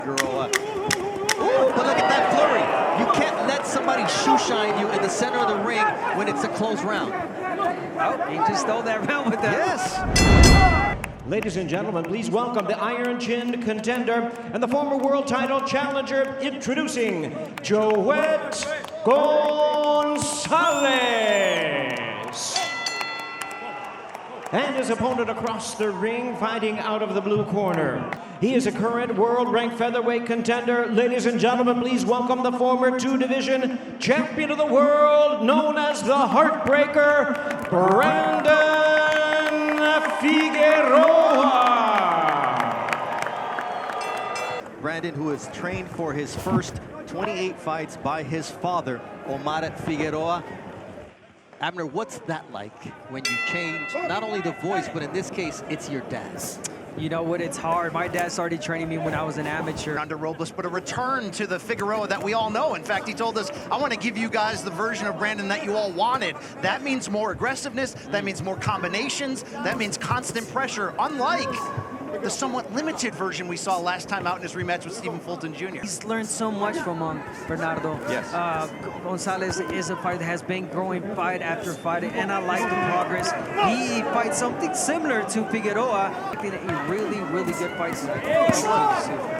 Figueroa. Ooh, but look at that flurry. You can't let somebody shoe shine you in the center of the ring when it's a close round. Oh, he just stole that round with that. Yes. Ladies and gentlemen, please welcome the iron-chinned contender and the former world title challenger, introducing Joet Gonzalez. And his opponent across the ring, fighting out of the blue corner. He is a current world-ranked featherweight contender. Ladies and gentlemen, please welcome the former two-division champion of the world, known as the Heartbreaker, Brandon Figueroa. Brandon, who is trained for his first 28 fights by his father, Omar Figueroa. Abner, what's that like when you change not only the voice, but in this case, it's your dad's? You know what, it's hard. My dad started training me when I was an amateur. Under Robles, but a return to the Figueroa that we all know. In fact, he told us, I want to give you guys the version of Brandon that you all wanted. That means more aggressiveness, that means more combinations, that means constant pressure, unlike the somewhat limited version we saw last time out in his rematch with Stephen Fulton Jr. He's learned so much from Bernardo. Yes. Gonzalez is a fighter that has been growing fight after fight, and I like the progress. He fights something similar to Figueroa. I think that he really good fights.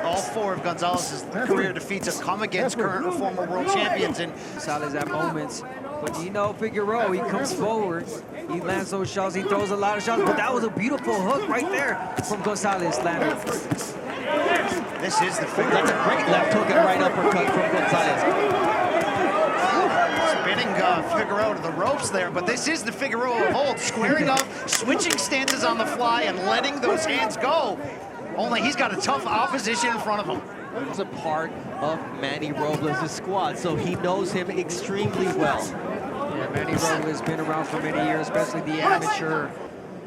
All four of Gonzalez's career defeats have come against current or former world champions. And Gonzalez at moments. But you know, Figueroa, he comes forward, he lands those shots, he throws a lot of shots, but that was a beautiful hook right there from Gonzalez landing. this is the Figueroa. That's a great left hook and right uppercut from Gonzalez. Spinning Figueroa to the ropes there, but this is the Figueroa of old, squaring up, switching stances on the fly, and letting those hands go. Only he's got a tough opposition in front of him. He's a part of Manny Robles' squad, so he knows him extremely well. Yeah, Manny Robles has been around for many years, especially the amateur.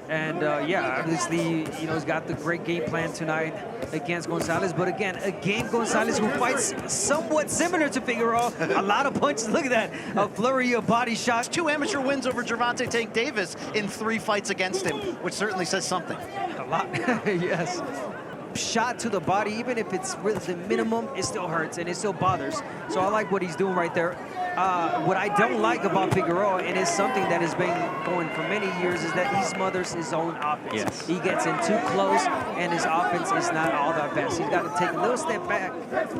And yeah, obviously, you know, he's got the great game plan tonight against Gonzalez. But again, Gonzalez, who fights somewhat similar to Figueroa. A lot of punches. Look at that. A flurry of body shots. 2 amateur wins over Gervonta Tank Davis in 3 fights against him, which certainly says something. A lot. Yes. Shot to the body, even if it's really the minimum, it still hurts and it still bothers. So I like what he's doing right there. What I don't like about Figueroa, and it's something that has been going for many years, is that he smothers his own offense. Yes. He gets in too close, and his offense is not all that best. He's got to take a little step back,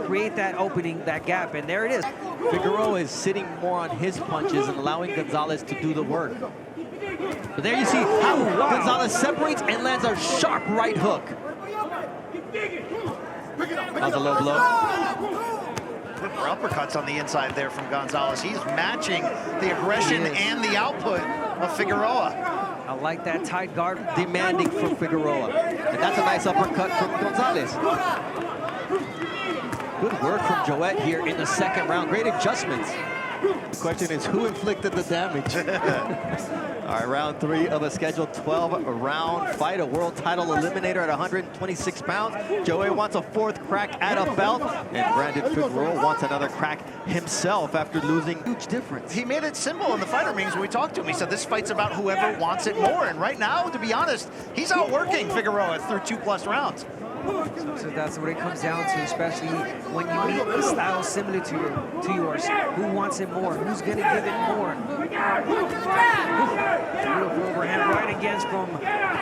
create that opening, that gap, and there it is. Figueroa is sitting more on his punches and allowing Gonzalez to do the work. But there you see how Gonzalez separates and lands a sharp right hook. That was a low blow. Good uppercuts on the inside there from Gonzalez. He's matching the aggression and the output of Figueroa. I like that tight guard. Demanding from Figueroa. And that's a nice uppercut from Gonzalez. Good work from Joet here in the second round. Great adjustments. The question is, who inflicted the damage? All right, round 3 of a scheduled 12-round fight, a world title eliminator at 126 pounds. Joet wants a 4th crack at a belt, and Brandon Figueroa wants another crack himself after losing. Huge difference. He made it simple in the fighter meetings when we talked to him. He said this fight's about whoever wants it more. And right now, to be honest, he's outworking Figueroa through 2+ rounds. So that's what it comes down to, especially when you meet a style similar to yours. Who wants it more? Who's going to give it more? Beautiful overhand right against from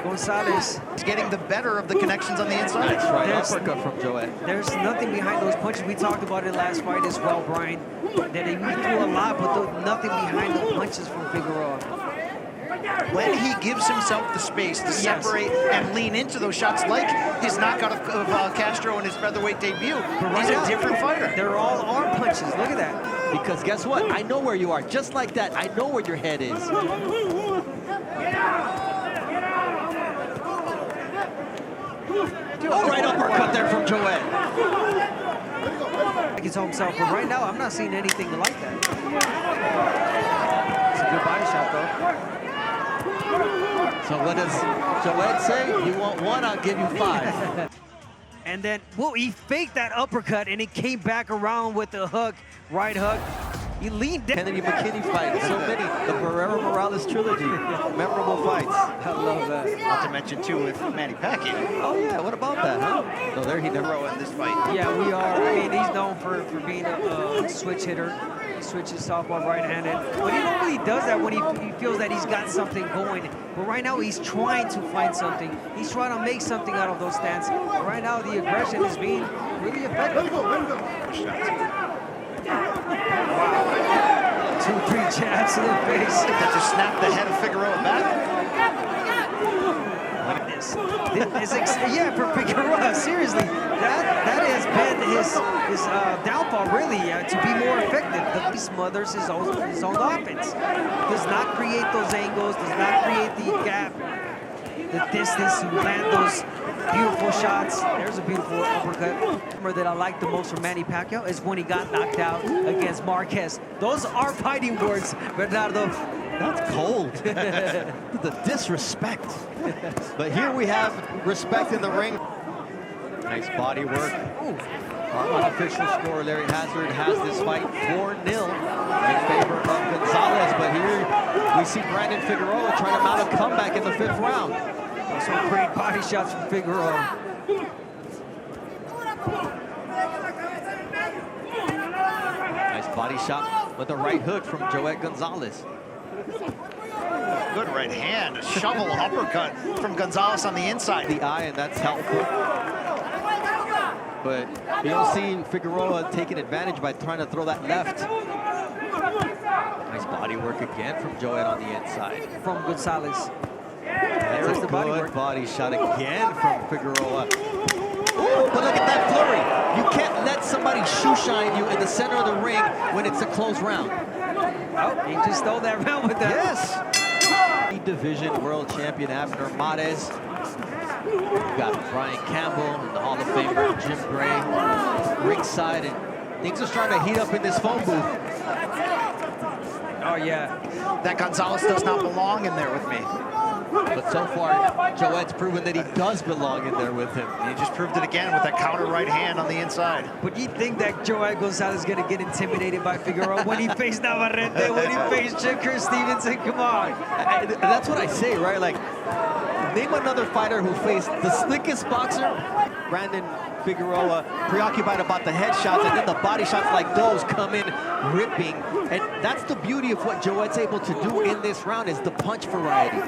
Gonzalez. He's getting the better of the connections on the inside. That's right, uppercut from Joet. There's nothing behind those punches. We talked about it last fight as well, Brian. That he threw a lot, but nothing behind the punches from Figueroa. When he gives himself the space to separate and lean into those shots, like his knockout of Castro in his featherweight debut, he's a different fighter. They're all arm punches. Look at that. Because guess what? I know where you are. Just like that, I know where your head is. Oh, right uppercut there from Joet. He told himself, but right now, I'm not seeing anything like that. It's a good body shot, though. So what does Joet say? You want 1, I'll give you 5. And then, well, he faked that uppercut, and he came back around with the hook, right hook. He leaned down. Kennedy McKinney fight, so many. The Barrera-Morales trilogy, memorable fights. I love that. Not to mention, too, with Manny Pacquiao. Oh yeah, what about that, huh? No, there he never. In this fight. Yeah, we are. I mean, he's known for being a switch hitter. He switches softball right-handed. But he normally does that when he feels that he's got something going. But right now, he's trying to find something. He's trying to make something out of those stands. But right now, the aggression is being really effective. Wow. 2-3 jabs to the face. That just snapped the head of Figueroa back. Yeah, for Figueroa, seriously, that has been his downfall, really, to be more effective. He smothers his own offense. Does not create those angles, does not create the gap, the distance to land those beautiful shots. There's a beautiful uppercut. That I like the most from Manny Pacquiao is when he got knocked out against Marquez. Those are fighting words, Bernardo. That's cold. The disrespect. But here we have respect in the ring. Nice body work. Our unofficial score, Larry Hazard has this fight 4-0 in favor of Gonzalez. But here we see Brandon Figueroa trying to mount a comeback in the 5th round. Some great body shots from Figueroa. Nice body shot with a right hook from Joet Gonzalez. Good right hand, a shovel uppercut from Gonzalez on the inside. The eye, and that's helpful. But you don't see Figueroa taking advantage by trying to throw that left. Nice body work again from Joet on the inside. From Gonzalez. There's the body shot again from Figueroa. Ooh, but look at that flurry. You can't let somebody shoe shine you in the center of the ring when it's a close round. Oh, he just stole that round with that. Yes. Division world champion Abner Mares. We've got Brian Campbell and the Hall of Famer Jim Gray ringside, and things are starting to heat up in this phone booth. Oh yeah. That Gonzalez does not belong in there with me. But so far, Joet's proven that he does belong in there with him. He just proved it again with that counter right hand on the inside. But you think that Joet Gonzalez is going to get intimidated by Figueroa when he faced Navarrete, when he faced Shakur Stevenson? Come on. That's what I say, right? Like, name another fighter who faced the slickest boxer, Brandon Figueroa, preoccupied about the headshots, and then the body shots like those come in ripping. And that's the beauty of what Joet's able to do in this round, is the punch variety.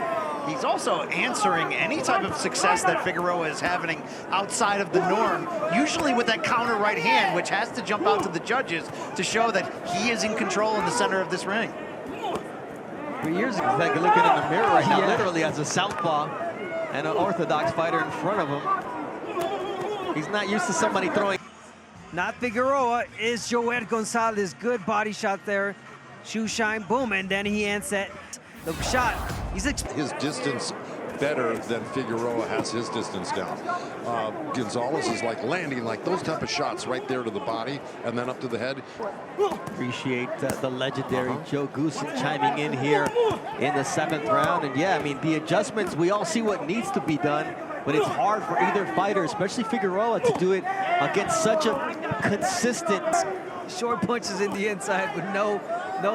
He's also answering any type of success that Figueroa is having outside of the norm, usually with that counter right hand, which has to jump out to the judges to show that he is in control in the center of this ring. For years, he's like looking in the mirror right now, literally as a southpaw and an orthodox fighter in front of him. He's not used to somebody throwing. Not Figueroa, is Joet Gonzalez. Good body shot there. Shoe shine, boom, and then he ends that. The shot, he's his distance better than Figueroa has his distance down. Gonzalez is like landing like those type of shots right there to the body and then up to the head. Appreciate the legendary Joe Goosen chiming in here in the 7th round. And yeah, I mean, the adjustments, we all see what needs to be done, but it's hard for either fighter, especially Figueroa, to do it against such a consistent short punches in the inside with no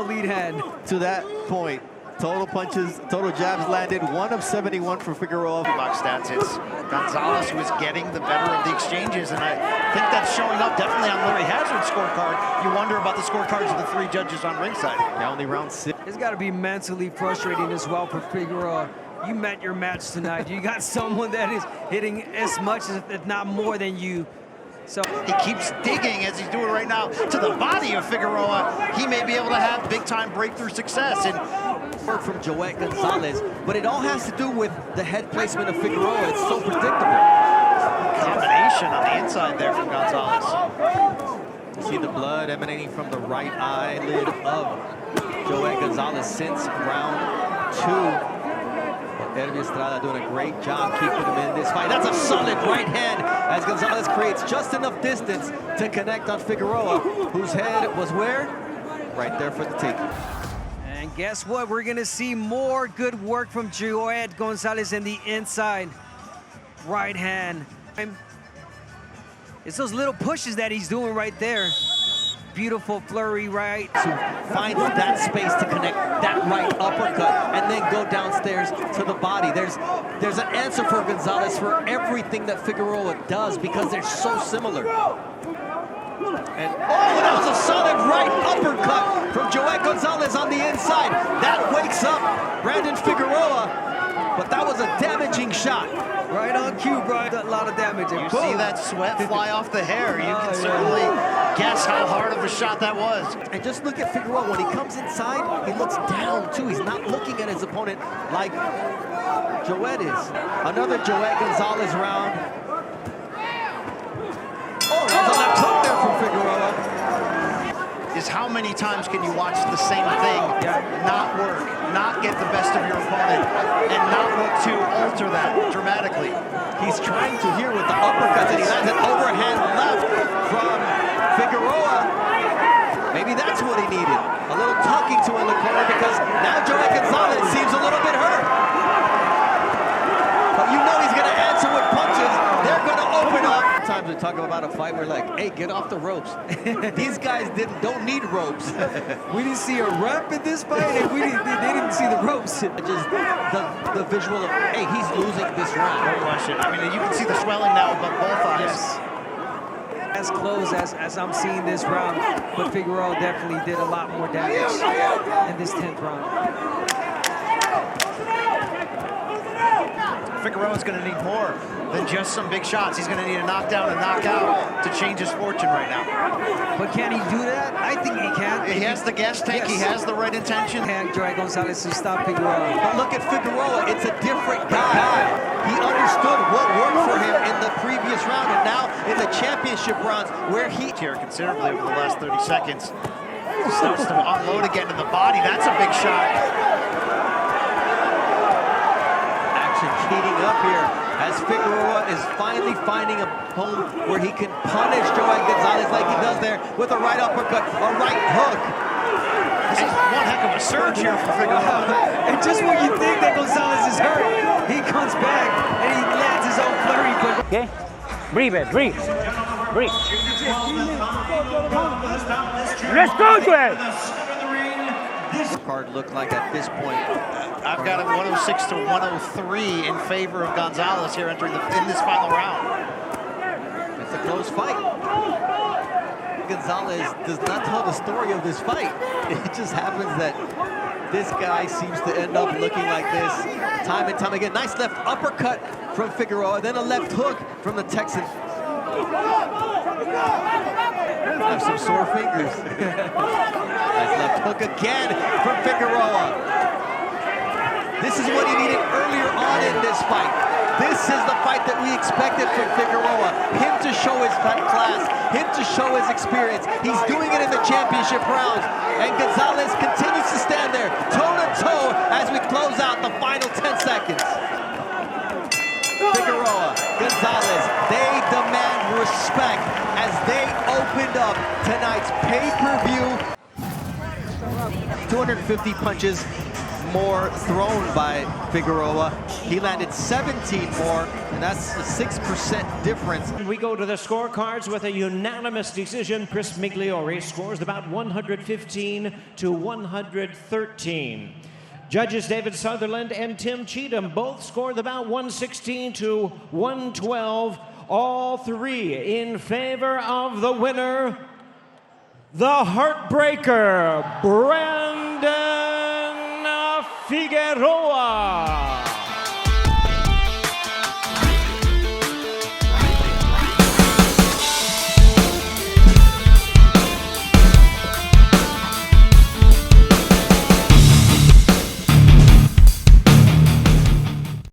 lead hand. To that point, total punches, total jabs landed, 1 of 71 for Figueroa. Box stats, it's Gonzalez who is getting the better of the exchanges, and I think that's showing up definitely on Larry Hazard's scorecard. You wonder about the scorecards of the 3 judges on ringside. Now only round 6. It's got to be mentally frustrating as well for Figueroa. You met your match tonight. You got someone that is hitting as much, if not more than you. So he keeps digging, as he's doing right now, to the body of Figueroa. He may be able to have big-time breakthrough success. And work from Joet Gonzalez, but it all has to do with the head placement of Figueroa. It's so predictable. Combination on the inside there from Gonzalez. You see the blood emanating from the right eyelid of Joet Gonzalez since round 2. Hervey Estrada doing a great job keeping him in this fight. That's a solid right hand as Gonzalez creates just enough distance to connect on Figueroa, whose head was where? Right there for the taking. And guess what? We're going to see more good work from Joet Gonzalez in the inside. Right hand. It's those little pushes that he's doing right there. beautiful flurry right. To find that space to connect that right uppercut and then go downstairs to the body. There's an answer for Gonzalez for everything that Figueroa does because they're so similar. And that was a solid right uppercut from Joet Gonzalez on the inside. That wakes up Brandon Figueroa, but that was a damaging shot. Right on cue, Brian. A lot of damage. You see that sweat fly off the hair. You can certainly guess how hard of a shot that was. And just look at Figueroa. When he comes inside, he looks down, too. He's not looking at his opponent like Joet is. Another Joet Gonzalez round. Oh, there's a left hook there from Figueroa. Is how many times can you watch the same thing not work, not get the best of your opponent, and not look to alter that dramatically? He's trying to here with the uppercuts, and he lands an overhand left from Figueroa. Maybe that's what he needed. A little talking to in the corner because now Joet Gonzalez seems a little bit hurt. But you know he's going to answer with punches. They're going to open up. Sometimes we talk about a fight, we're like, hey, get off the ropes. These guys don't need ropes. We didn't see a rep in this fight, and they didn't see the ropes. Just the visual of, hey, he's losing this round. No question. I mean, you can see the swelling now above both eyes. Yes. As close as I'm seeing this round, but Figueroa definitely did a lot more damage in this 10th round. Figueroa's going to need more than just some big shots. He's going to need a knockdown and knockout to change his fortune right now. But can he do that? I think he can. He has the gas tank. He has the right intention. And Joet Gonzalez to stop Figueroa. But look at Figueroa. It's a different guy. He understood what worked for him in the previous round, and now in the championship rounds where he here considerably over the last 30 seconds. Starts to unload again to the body. That's a big shot. Heating up here as Figueroa is finally finding a home where he can punish Joet Gonzalez like he does there with a right uppercut, a right hook. This is one heck of a surge here for Figueroa. And just when you think that Gonzalez is hurt, he comes back and he lands his own flurry. Okay? Breathe, man. Breathe. Breathe. Let's go, Joet! Card looked like at this point. I've got it 106 to 103 in favor of Gonzalez here entering in this final round. It's a close fight. Gonzalez does not tell the story of this fight. It just happens that this guy seems to end up looking like this time and time again. Nice left uppercut from Figueroa, then a left hook from the Texan. Have some sore fingers. Nice left hook again from Figueroa. This is what he needed earlier on in this fight. This is the fight that we expected from Figueroa. Him to show his class, him to show his experience. He's doing it in the championship rounds. And Gonzalez continues to stand there, toe-to-toe, as we close out the final 10 seconds. Figueroa, Gonzalez, they demand respect as they opened up tonight's pay-per-view. 250 punches more thrown by Figueroa. He landed 17 more, and that's a 6% difference. We go to the scorecards with a unanimous decision. Chris Migliore scores about 115 to 113. Judges David Sutherland and Tim Cheatham both scored about 116 to 112. All three in favor of the winner, the Heartbreaker, Brandon Figueroa.